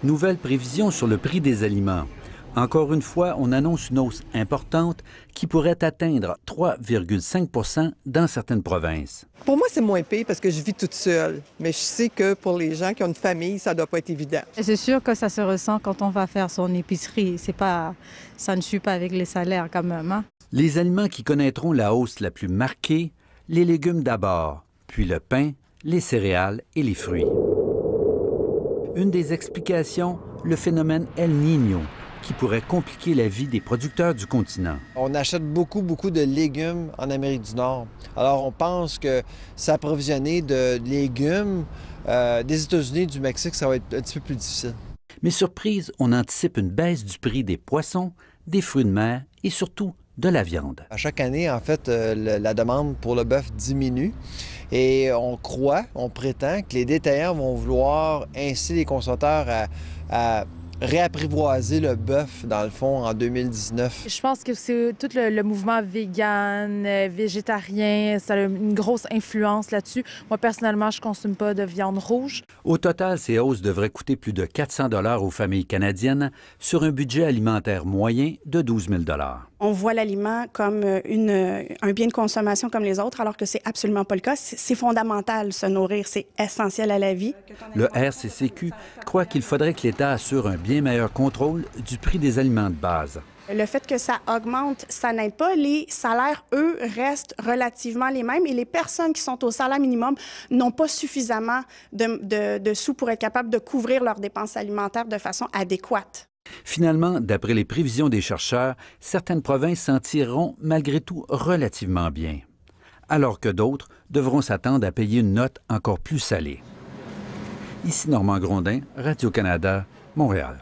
Nouvelle prévision sur le prix des aliments. Encore une fois, on annonce une hausse importante qui pourrait atteindre 3,5 % dans certaines provinces. Pour moi, c'est moins pire parce que je vis toute seule. Mais je sais que pour les gens qui ont une famille, ça ne doit pas être évident. C'est sûr que ça se ressent quand on va faire son épicerie. Ça ne suit pas avec les salaires quand même, hein? Les aliments qui connaîtront la hausse la plus marquée, les légumes d'abord, puis le pain, les céréales et les fruits. Une des explications, le phénomène El Niño, qui pourrait compliquer la vie des producteurs du continent. On achète beaucoup de légumes en Amérique du Nord. Alors, on pense que s'approvisionner de légumes des États-Unis et du Mexique, ça va être un petit peu plus difficile. Mais surprise, on anticipe une baisse du prix des poissons, des fruits de mer et surtout de la viande. À chaque année, en fait, la demande pour le bœuf diminue et on prétend que les détaillants vont vouloir inciter les consommateurs à réapprivoiser le bœuf, dans le fond, en 2019. Je pense que c'est tout le mouvement vegan, végétarien, ça a une grosse influence là-dessus. Moi, personnellement, je ne consomme pas de viande rouge. Au total, ces hausses devraient coûter plus de 400 $ aux familles canadiennes sur un budget alimentaire moyen de 12 000 $. On voit l'aliment comme un bien de consommation comme les autres, alors que c'est absolument pas le cas. C'est fondamental, se nourrir, c'est essentiel à la vie. Le RCCQ croit qu'il faudrait que l'État assure un bien meilleur contrôle du prix des aliments de base. Le fait que ça augmente, ça n'aide pas. Les salaires, eux, restent relativement les mêmes et les personnes qui sont au salaire minimum n'ont pas suffisamment de sous pour être capables de couvrir leurs dépenses alimentaires de façon adéquate. Finalement, d'après les prévisions des chercheurs, certaines provinces s'en tireront malgré tout relativement bien, alors que d'autres devront s'attendre à payer une note encore plus salée. Ici Normand Grondin, Radio-Canada, Montréal.